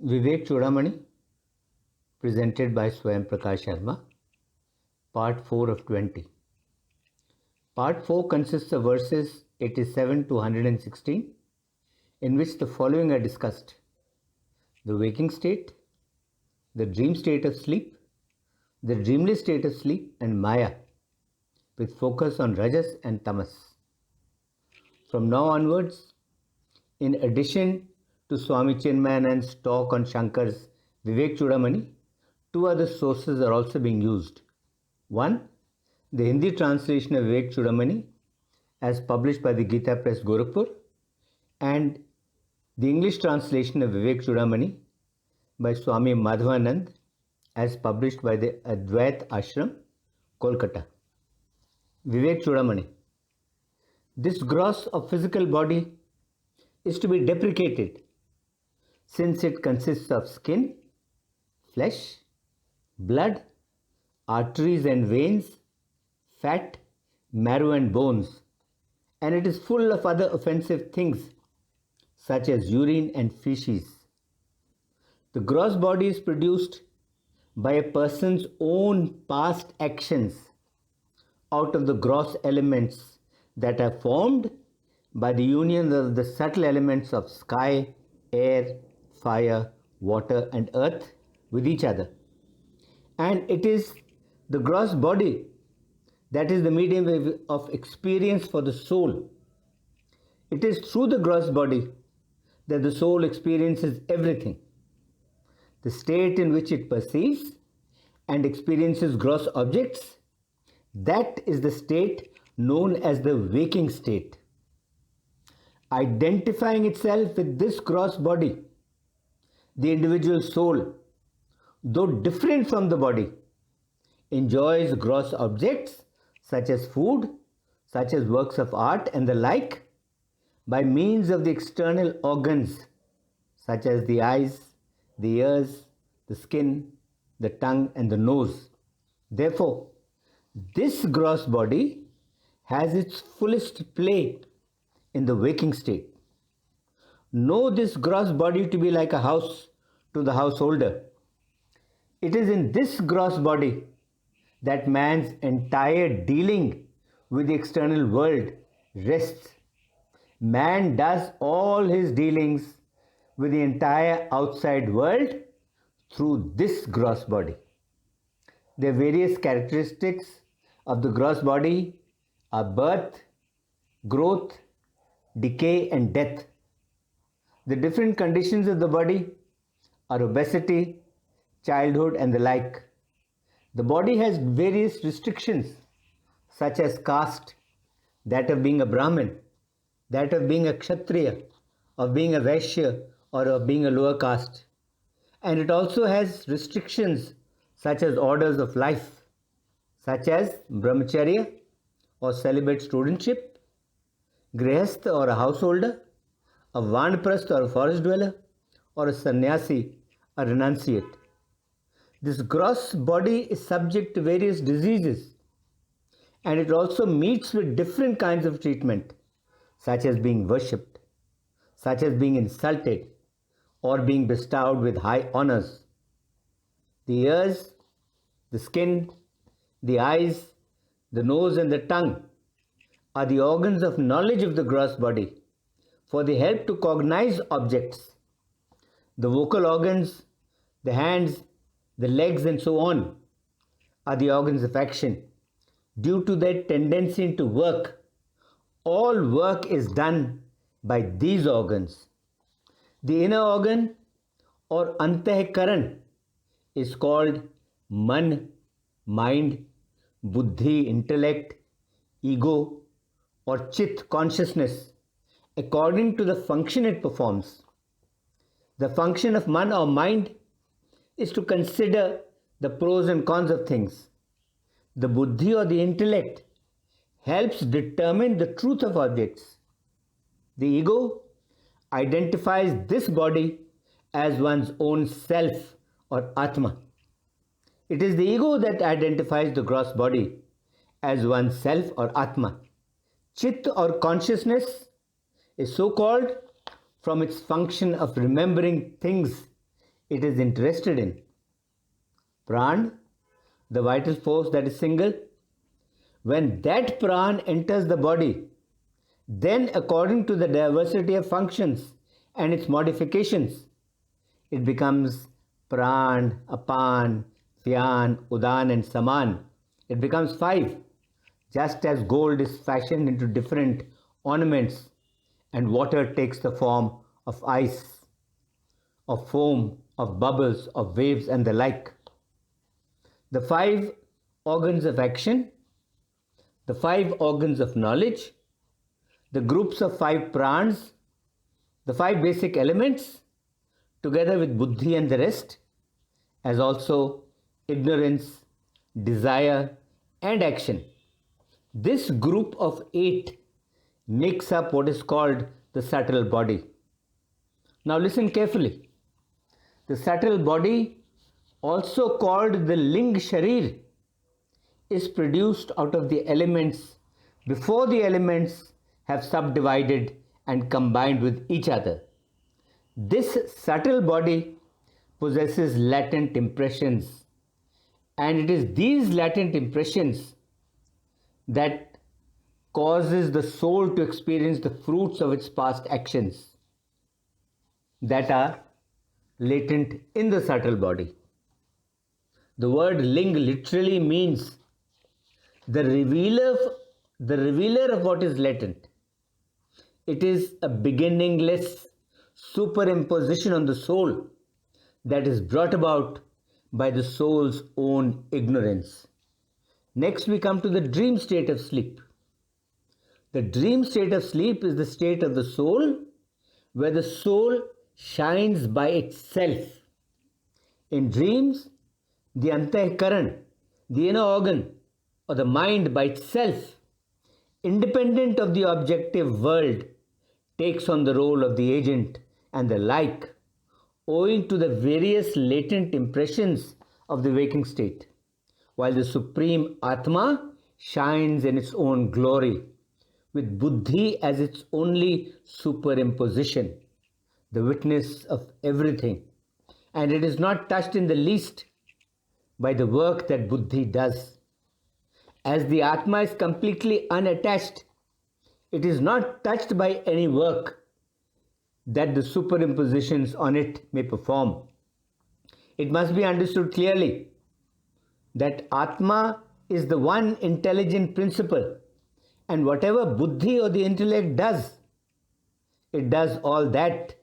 Vivek Chudamani, presented by Swayam Prakash Sharma, Part 4 of 20. Part 4 consists of verses 87 to 116, in which the following are discussed: the waking state, the dream state of sleep, the dreamless state of sleep, and Maya, with focus on Rajas and Tamas. From now onwards, in addition to Swami Chinmayananda's talk on Shankar's Vivek Chudamani, two other sources are also being used. One, the Hindi translation of Vivek Chudamani as published by the Gita Press Gorakhpur, and the English translation of Vivek Chudamani by Swami Madhavananda as published by the Advaita Ashram Kolkota. Vivek Chudamani. This gross of physical body is to be deprecated, since it consists of skin, flesh, blood, arteries and veins, fat, marrow and bones, and it is full of other offensive things such as urine and feces. The gross body is produced by a person's own past actions out of the gross elements that are formed by the union of the subtle elements of sky, air, fire, water, and earth with each other. And it is the gross body that is the medium of experience for the soul. It is through the gross body that the soul experiences everything. The state in which it perceives and experiences gross objects, that is the state known as the waking state. Identifying itself with this gross body, the individual soul, though different from the body, enjoys gross objects such as food, such as works of art and the like, by means of the external organs such as the eyes, the ears, the skin, the tongue, and the nose. Therefore, this gross body has its fullest play in the waking state. Know this gross body to be like a house to the householder. It is in this gross body that man's entire dealing with the external world rests. Man does all his dealings with the entire outside world through this gross body. The various characteristics of the gross body are birth, growth, decay, and death. The different conditions of the body are obesity, childhood, and the like. The body has various restrictions such as caste, that of being a Brahmin, that of being a Kshatriya, of being a Vaishya, or of being a lower caste. And it also has restrictions such as orders of life, such as brahmacharya or celibate studentship, grihastha or a householder, a vanprastha or a forest dweller, or a sannyasi, a renunciate. This gross body is subject to various diseases, and it also meets with different kinds of treatment, such as being worshipped, such as being insulted, or being bestowed with high honors. The ears, the skin, the eyes, the nose, and the tongue are the organs of knowledge of the gross body, for they help to cognize objects. The vocal organs, the hands, the legs, and so on are the organs of action. Due to their tendency to work, all work is done by these organs. The inner organ or antahkaran is called man, mind, buddhi, intellect, ego, or chit, consciousness, according to the function it performs. The function of man or mind is to consider the pros and cons of things. The buddhi or the intellect helps determine the truth of objects. The ego identifies this body as one's own self or Atma. It is the ego that identifies the gross body as one's self or Atma. Chit or consciousness is so called from its function of remembering things it is interested in. Pran, the vital force that is single. When that pran enters the body, then according to the diversity of functions and its modifications, it becomes pran, apan, dhyan, udan and saman. It becomes 5, just as gold is fashioned into different ornaments and water takes the form of ice, of foam, of bubbles, of waves and the like. The 5 organs of action, the 5 organs of knowledge, the groups of 5 prans, the 5 basic elements, together with buddhi and the rest, as also ignorance, desire and action. This group of 8 makes up what is called the subtle body. Now listen carefully. The subtle body, also called the ling sharir, is produced out of the elements before the elements have subdivided and combined with each other. This subtle body possesses latent impressions, and it is these latent impressions that causes the soul to experience the fruits of its past actions that are latent in the subtle body. The word ling literally means the revealer of what is latent. It is a beginningless superimposition on the soul that is brought about by the soul's own ignorance. Next, we come to the dream state of sleep. The dream state of sleep is the state of the soul where the soul shines by itself. In dreams, the antahkaran, the inner organ, or the mind by itself, independent of the objective world, takes on the role of the agent and the like, owing to the various latent impressions of the waking state, while the supreme Atma shines in its own glory, with buddhi as its only superimposition, the witness of everything, and it is not touched in the least by the work that buddhi does. As the Atma is completely unattached, it is not touched by any work that the superimpositions on it may perform. It must be understood clearly that Atma is the one intelligent principle, and whatever buddhi or the intellect does, it does all that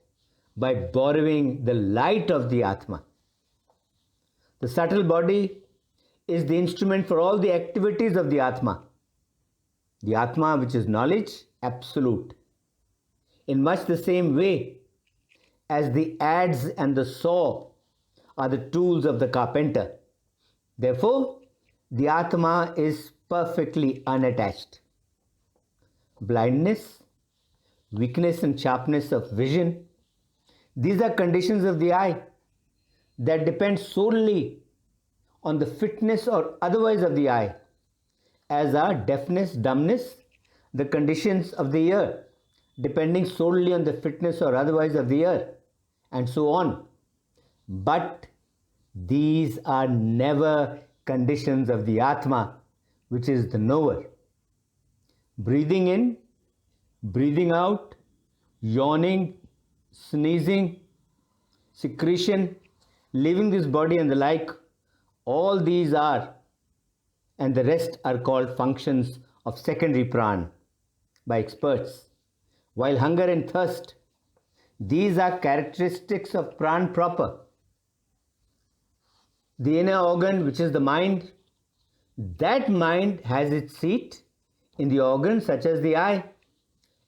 by borrowing the light of the Atma. The subtle body is the instrument for all the activities of the Atma. The Atma, which is knowledge, absolute. In much the same way as the adze and the saw are the tools of the carpenter. Therefore, the Atma is perfectly unattached. Blindness, weakness and sharpness of vision, these are conditions of the eye that depend solely on the fitness or otherwise of the eye, as are deafness, dumbness, the conditions of the ear, depending solely on the fitness or otherwise of the ear, and so on. But these are never conditions of the Atma, which is the knower. Breathing in, breathing out, yawning, sneezing, secretion, leaving this body and the like, all these are, and the rest are called functions of secondary pran by experts. While hunger and thirst, these are characteristics of pran proper. The inner organ, which is the mind, that mind has its seat in the organs such as the eye,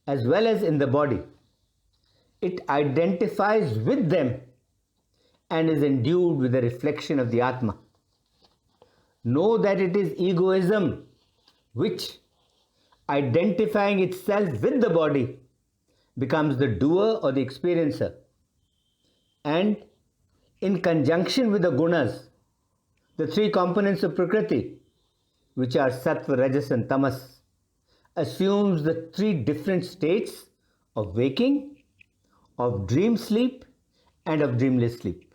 as well as in the body. It identifies with them and is endued with the reflection of the Atma. Know that it is egoism which, identifying itself with the body, becomes the doer or the experiencer, and in conjunction with the gunas, the 3 components of Prakriti, which are Sattva, Rajas and Tamas, assumes the 3 different states of waking, of dream sleep and of dreamless sleep.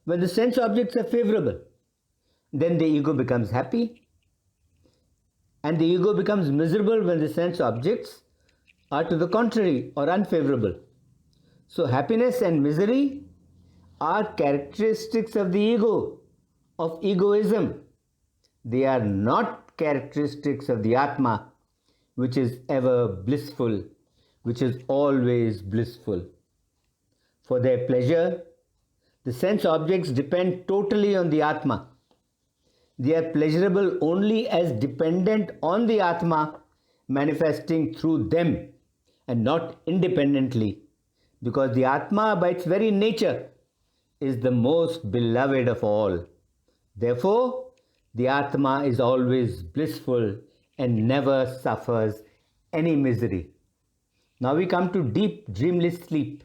when the sense objects are favorable, then the ego becomes happy, and the ego becomes miserable when the sense objects are to the contrary or unfavorable. So happiness and misery are characteristics of the ego, of egoism. They are not characteristics of the Atma, which is ever blissful, which is always blissful. For their pleasure, the sense objects depend totally on the Atma. They are pleasurable only as dependent on the Atma, manifesting through them and not independently, because the Atma by its very nature is the most beloved of all. Therefore, the Atma is always blissful and never suffers any misery. Now we come to deep dreamless sleep.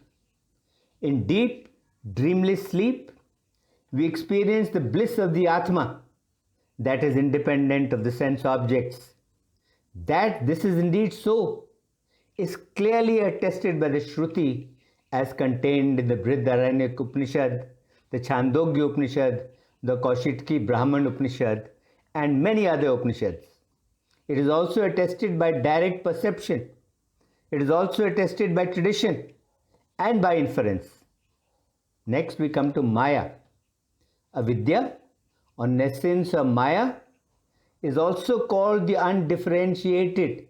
In deep dreamless sleep, we experience the bliss of the Atma that is independent of the sense objects. That this is indeed so is clearly attested by the Shruti as contained in the Brihadaranyaka Upanishad, the Chandogya Upanishad, the Kaushitki Brahman Upanishad, and many other Upanishads. It is also attested by direct perception. It is also attested by tradition and by inference. Next we come to Maya. Avidya, or essence of Maya, is also called the undifferentiated,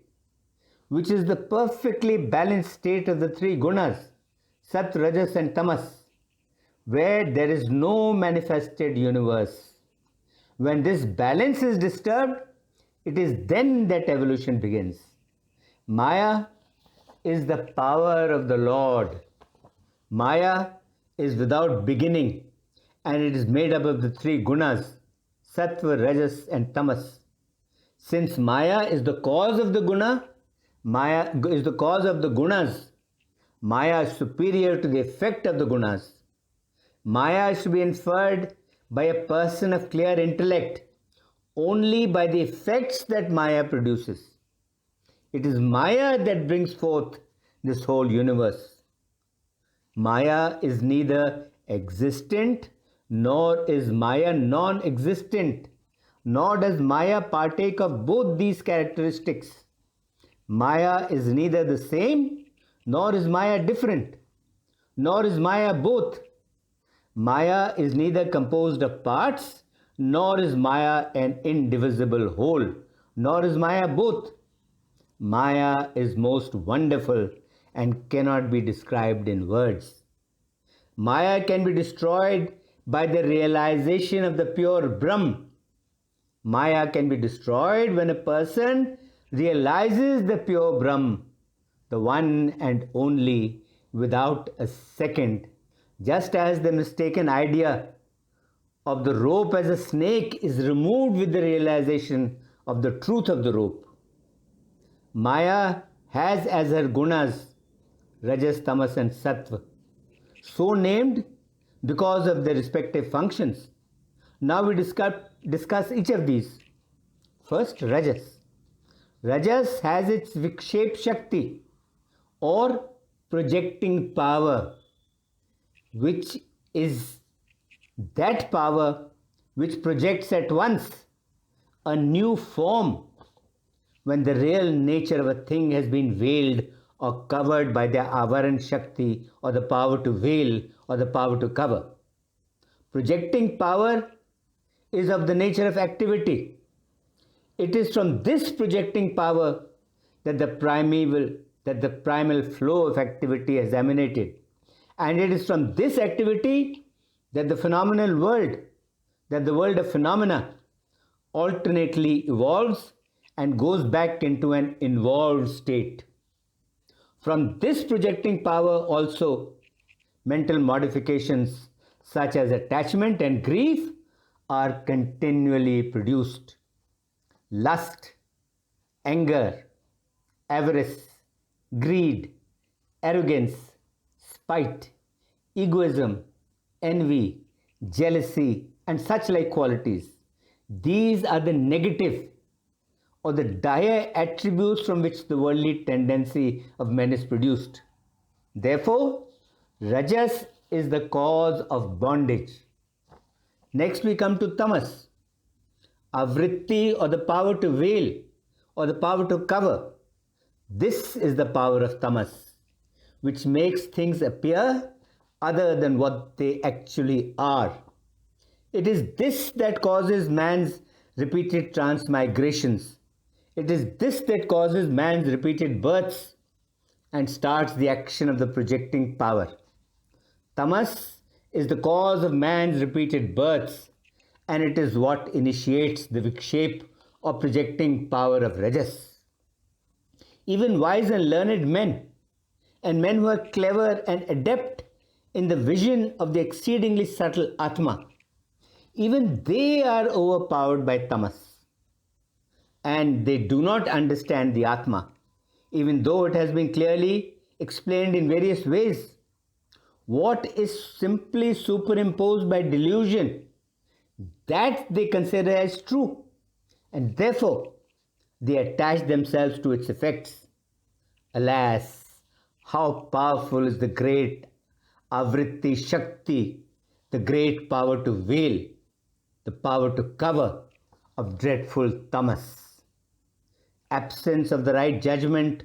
which is the perfectly balanced state of the three gunas, Sat, Rajas and Tamas, where there is no manifested universe. When this balance is disturbed, it is then that evolution begins. Maya is the power of the Lord. Maya is without beginning, and it is made up of the three gunas, Sattva, Rajas and Tamas. Since Maya is the cause of the guna, Maya is the cause of the gunas. Maya is superior to the effect of the gunas. Maya is to be inferred by a person of clear intellect only by the effects that Maya produces. It is Maya that brings forth this whole universe. Maya is neither existent nor is Maya non-existent, nor does Maya partake of both these characteristics. Maya is neither the same nor is Maya different, nor is Maya both. Maya is neither composed of parts, nor is Maya an indivisible whole, nor is Maya both. Maya is most wonderful and cannot be described in words. Maya can be destroyed by the realization of the pure Brahm. Maya can be destroyed when a person realizes the pure Brahm, the one and only, without a second, just as the mistaken idea of the rope as a snake is removed with the realization of the truth of the rope. Maya has as her gunas Rajas, Tamas and Sattva, so named because of their respective functions. Now we discuss each of these. First, Rajas. Rajas has its Vikshep Shakti or projecting power, which is that power which projects at once a new form when the real nature of a thing has been veiled or covered by the Avaran Shakti, or the power to veil or the power to cover. Projecting power is of the nature of activity. It is from this projecting power that the primal flow of activity has emanated. And it is from this activity that the phenomenal world, that the world of phenomena, alternately evolves and goes back into an involved state. From this projecting power also, mental modifications such as attachment and grief are continually produced. Lust, anger, avarice, greed, arrogance, spite, egoism, envy, jealousy, and such like qualities. These are the negative or the dire attributes from which the worldly tendency of men is produced. Therefore, Rajas is the cause of bondage. Next we come to tamas, avritti, or the power to veil, or the power to cover. This is the power of tamas, which makes things appear other than what they actually are. It is this that causes man's repeated transmigrations. It is this that causes man's repeated births and starts the action of the projecting power. Tamas is the cause of man's repeated births, and it is what initiates the vikshape or projecting power of Rajas. Even wise and learned men, and men who are clever and adept in the vision of the exceedingly subtle Atma, even they are overpowered by tamas, and they do not understand the Atma, even though it has been clearly explained in various ways. What is simply superimposed by delusion, that they consider as true, and therefore they attach themselves to its effects. Alas, how powerful is the great Avritti Shakti, the great power to veil, the power to cover of dreadful tamas. Absence of the right judgment,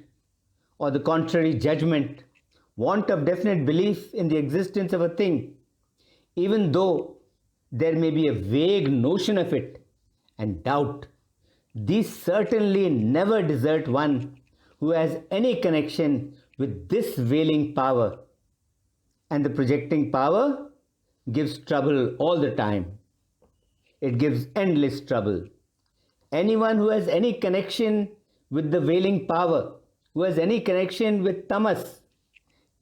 or the contrary judgment, want of definite belief in the existence of a thing, even though there may be a vague notion of it, and doubt, these certainly never desert one who has any connection with this veiling power. And the projecting power gives trouble all the time. It gives endless trouble. Anyone who has any connection with the veiling power, who has any connection with tamas,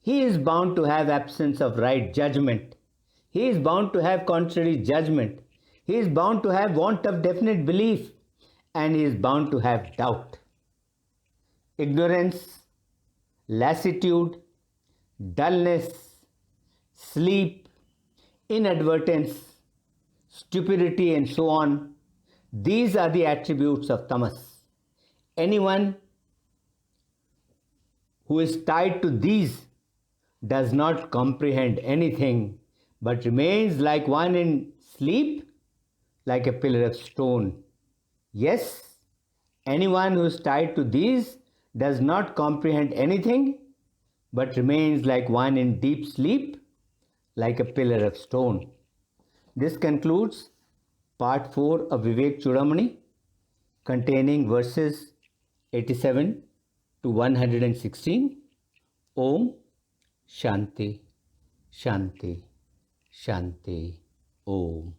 he is bound to have absence of right judgment. He is bound to have contrary judgment. He is bound to have want of definite belief, and he is bound to have doubt. Ignorance, lassitude, dullness, sleep, inadvertence, stupidity, and so on, these are the attributes of tamas. Anyone who is tied to these does not comprehend anything, but remains like one in sleep, like a pillar of stone. Yes, anyone who is tied to these does not comprehend anything, but remains like one in deep sleep, like a pillar of stone. This concludes part 4 of Vivek Chudamani, containing verses 87 to 116. Om Shanti, Shanti, Shanti. Om.